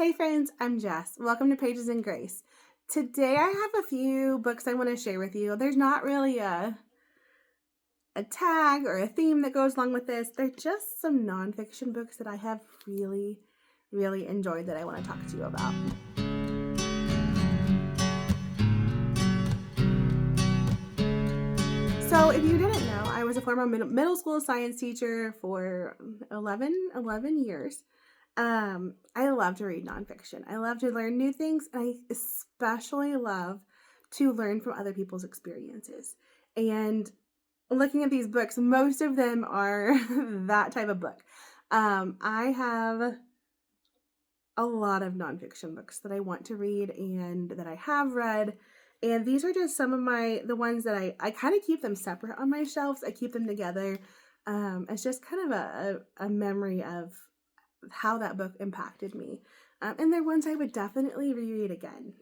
Hey friends, I'm Jess. Welcome to Pages and Grace. Today I have a few books I want to share with you. There's not really a tag or a theme that goes along with this. They're just some nonfiction books that I have really enjoyed that I want to talk to you about. So if you didn't know, I was a former middle school science teacher for 11 years. I love to read nonfiction. I love to learn new things, and I especially love to learn from other people's experiences. And looking at these books, most of them are that type of book. I have a lot of nonfiction books that I want to read and that I have read. And these are just some of the ones that I kind of keep them separate on my shelves. I keep them together. It's just kind of a memory of how that book impacted me. And they're ones I would definitely reread again.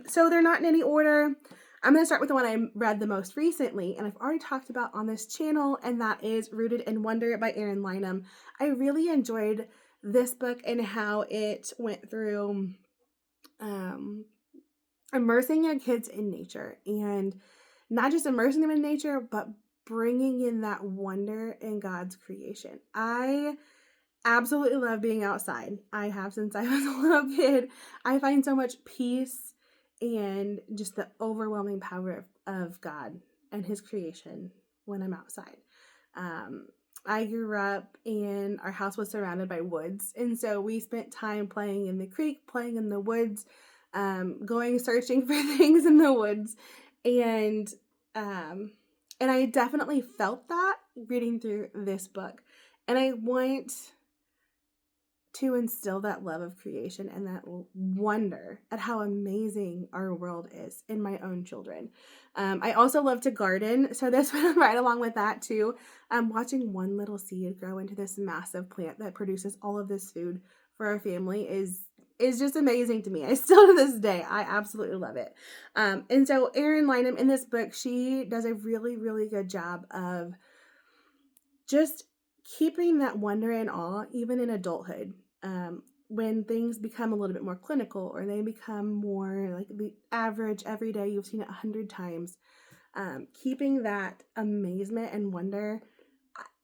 So they're not in any order. I'm going to start with the one I read the most recently, and I've already talked about on this channel, and that is Rooted in Wonder by Erin Lynham. I really enjoyed this book and how it went through immersing your kids in nature, and not just immersing them in nature, but bringing in that wonder in God's creation. I absolutely love being outside. I have since I was a little kid. I find so much peace and just the overwhelming power of God and his creation when I'm outside. I grew up and our house was surrounded by woods. And so we spent time playing in the creek, playing in the woods, going searching for things in the woods. And I definitely felt that reading through this book. And I want to instill that love of creation and that wonder at how amazing our world is in my own children. I also love to garden, so this went right along with that too. Watching one little seed grow into this massive plant that produces all of this food for our family is just amazing to me. I still to this day, I absolutely love it. And so Erin Lynham in this book, she does a really good job of just keeping that wonder and awe even in adulthood. When things become a little bit more clinical, or they become more like the average everyday, you've seen it 100 times, keeping that amazement and wonder.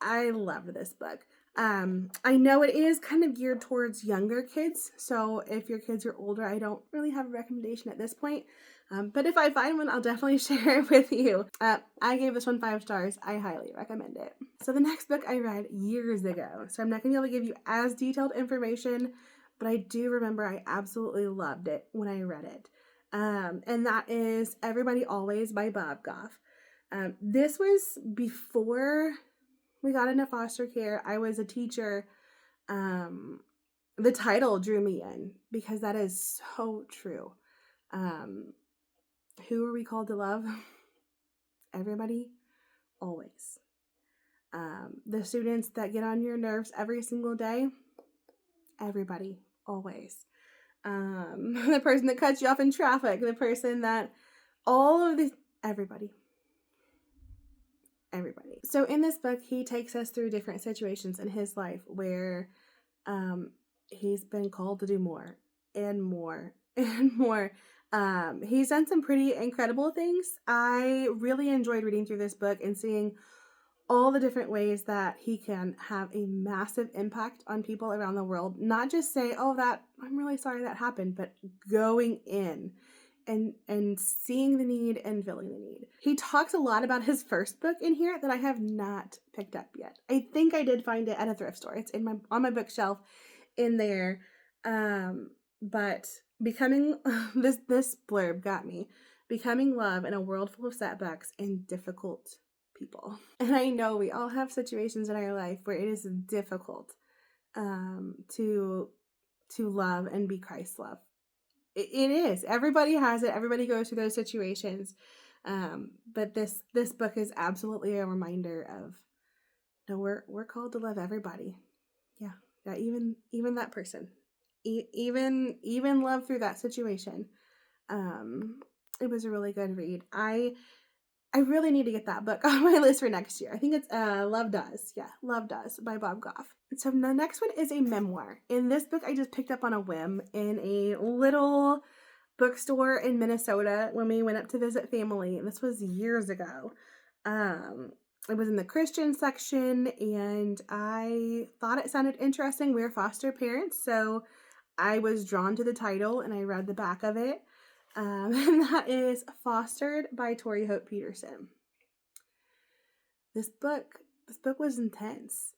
I love this book. I know it is kind of geared towards younger kids, so if your kids are older, I don't really have a recommendation at this point. But if I find one, I'll definitely share it with you. I gave this one 5 stars. I highly recommend it. So the next book I read years ago, so I'm not going to be able to give you as detailed information, but I do remember I absolutely loved it when I read it. And that is Everybody Always by Bob Goff. This was before we got into foster care. I was a teacher. The title drew me in because that is so true. Who are we called to love? Everybody, always. The students that get on your nerves every single day, everybody, always. The person that cuts you off in traffic, the person that, everybody. So in this book, he takes us through different situations in his life where he's been called to do more and more and more. He's done some pretty incredible things. I really enjoyed reading through this book and seeing all the different ways that he can have a massive impact on people around the world. Not just say, oh, I'm really sorry that happened, but going in and seeing the need and filling the need. He talks a lot about his first book in here that I have not picked up yet. I think I did find it at a thrift store. It's on my bookshelf in there. But becoming this blurb got me. Becoming love in a world full of setbacks and difficult people. And I know we all have situations in our life where it is difficult to love and be Christ's love. It is. Everybody has it. Everybody goes through those situations. But this book is absolutely a reminder of, no, we're called to love everybody. Yeah, even that person. Even love through that situation. It was a really good read. I I really need to get that book on my list for next year. I think it's Love Does. Yeah, Love Does by Bob Goff. So the next one is a memoir. And this book I just picked up on a whim in a little bookstore in Minnesota when we went up to visit family. This was years ago. It was in the Christian section, and I thought it sounded interesting. We're foster parents, so I was drawn to the title, and I read the back of it. And that is Fostered by Tori Hope Peterson. This book was intense.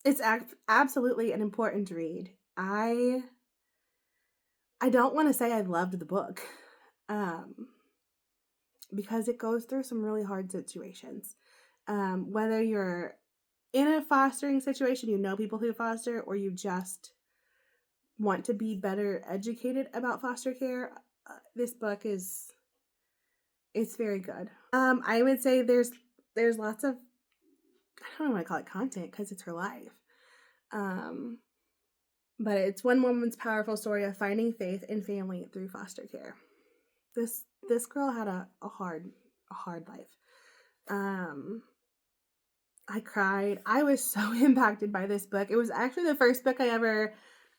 It's absolutely an important read. I don't want to say I loved the book, because it goes through some really hard situations. Whether you're in a fostering situation, you know people who foster, or you just want to be better educated about foster care, this book it's very good. I would say there's lots of, I don't know what to call it, content, because it's her life. But it's one woman's powerful story of finding faith in family through foster care. This girl had a hard life. I cried. I was so impacted by this book. It was actually the first book I ever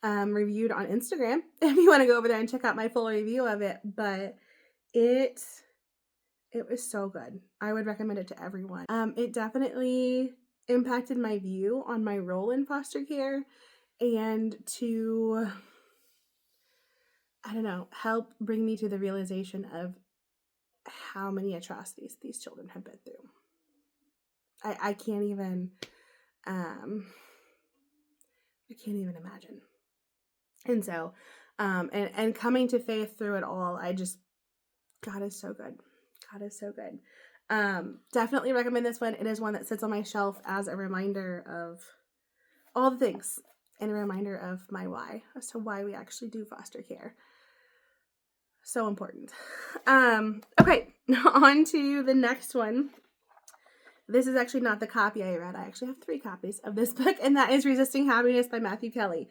reviewed on Instagram, if you want to go over there and check out my full review of it. But it was so good. I would recommend it to everyone. It definitely impacted my view on my role in foster care, and to, I don't know, help bring me to the realization of how many atrocities these children have been through. I can't even imagine. And so, and coming to faith through it all, God is so good. God is so good. Definitely recommend this one. It is one that sits on my shelf as a reminder of all the things, and a reminder of my why, as to why we actually do foster care. So important. Okay, on to the next one. This is actually not the copy I read. I actually have 3 copies of this book, and that is Resisting Happiness by Matthew Kelly.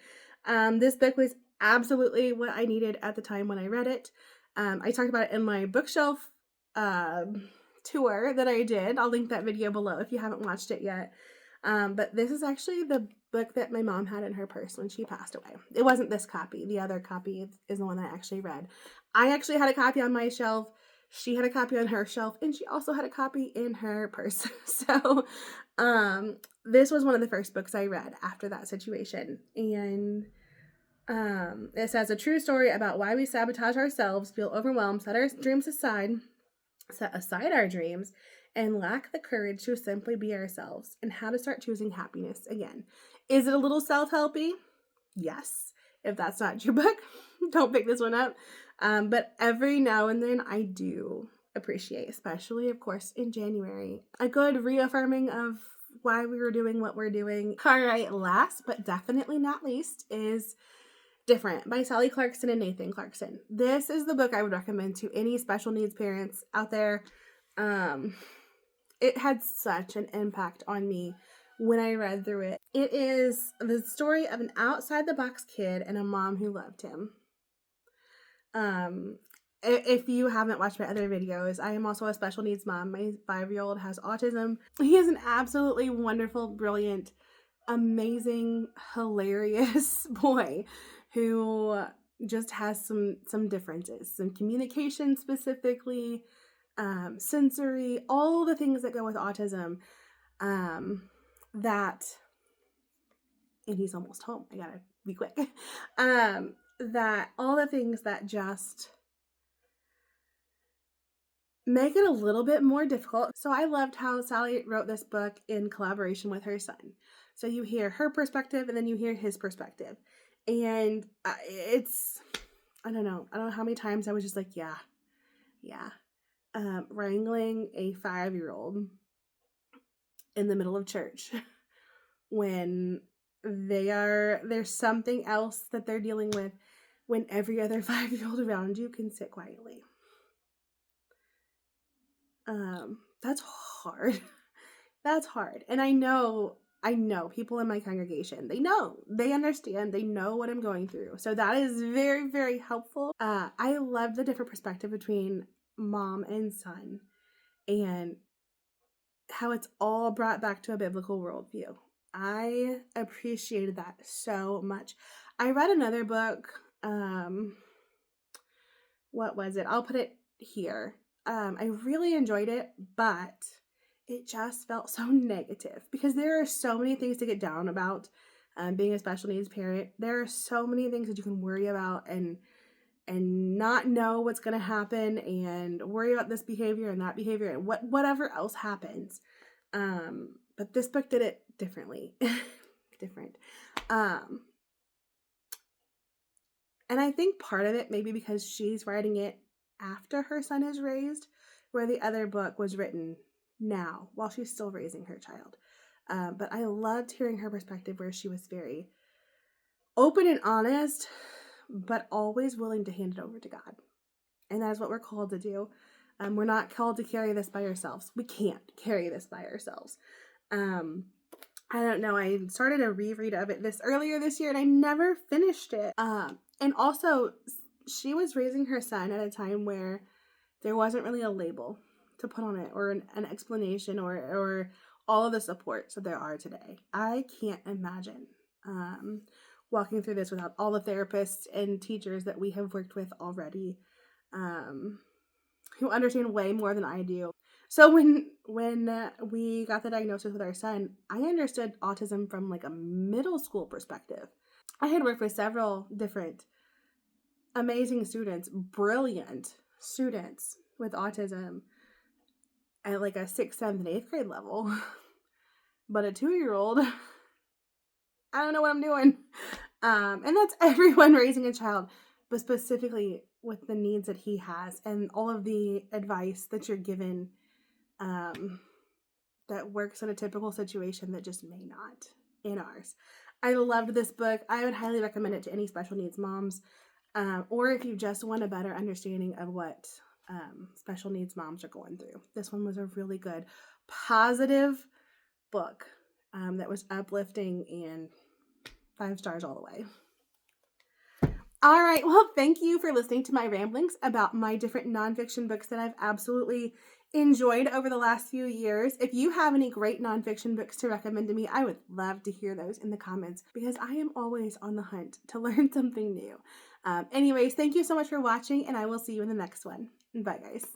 This book was absolutely what I needed at the time when I read it. I talked about it in my bookshelf tour that I did. I'll link that video below if you haven't watched it yet. But this is actually the book that my mom had in her purse when she passed away. It wasn't this copy. The other copy is the one I actually read. I actually had a copy on my shelf. She had a copy on her shelf, and she also had a copy in her purse. So, this was one of the first books I read after that situation. And it says, a true story about why we sabotage ourselves, feel overwhelmed, set aside our dreams, and lack the courage to simply be ourselves, and how to start choosing happiness again. Is it a little self-helpy? Yes. If that's not your book, don't pick this one up. But every now and then I do appreciate, especially, of course, in January, a good reaffirming of why we were doing what we're doing. All right, last but definitely not least is Different by Sally Clarkson and Nathan Clarkson. This is the book I would recommend to any special needs parents out there. It had such an impact on me when I read through it. It is the story of an outside-the-box kid and a mom who loved him. If you haven't watched my other videos, I am also a special needs mom. My 5-year-old has autism. He is an absolutely wonderful, brilliant, amazing, hilarious boy who just has some differences, some communication specifically, sensory, all the things that go with autism, that, and he's almost home, I gotta be quick, that all the things that just make it a little bit more difficult. So I loved how Sally wrote this book in collaboration with her son. So you hear her perspective, and then you hear his perspective. And it's, I don't know how many times I was just like, yeah. Wrangling a 5-year-old in the middle of church when there's something else that they're dealing with, when every other 5-year-old around you can sit quietly. That's hard. That's hard. And I know people in my congregation, they understand, they know what I'm going through. So that is very, very helpful. I love the different perspective between mom and son. and how it's all brought back to a biblical worldview. I appreciated that so much. I read another book. What was it? I'll put it here. I really enjoyed it, but it just felt so negative because there are so many things to get down about being a special needs parent. There are so many things that you can worry about and not know what's going to happen and worry about this behavior and that behavior and whatever else happens. But this book did it differently. Different. And I think part of it maybe because she's writing it after her son is raised, where the other book was written now while she's still raising her child. But I loved hearing her perspective where she was very open and honest, but always willing to hand it over to God. And that is what we're called to do. We're not called to carry this by ourselves. We can't carry this by ourselves. I don't know. I started a reread of it earlier this year and I never finished it. And also, she was raising her son at a time where there wasn't really a label to put on it or an explanation or all of the supports that there are today. I can't imagine walking through this without all the therapists and teachers that we have worked with already who understand way more than I do. So when we got the diagnosis with our son, I understood autism from like a middle school perspective. I had worked with several different amazing students, brilliant students with autism at like a 6th, 7th, and 8th grade level. But a 2-year-old, I don't know what I'm doing. And that's everyone raising a child, but specifically with the needs that he has and all of the advice that you're given that works in a typical situation that just may not in ours. I loved this book. I would highly recommend it to any special needs moms, or if you just want a better understanding of what special needs moms are going through. This one was a really good, positive book that was uplifting and 5 stars all the way. All right. Well, thank you for listening to my ramblings about my different nonfiction books that I've absolutely enjoyed over the last few years. If you have any great nonfiction books to recommend to me, I would love to hear those in the comments because I am always on the hunt to learn something new. Anyways, thank you so much for watching, and I will see you in the next one. Bye, guys.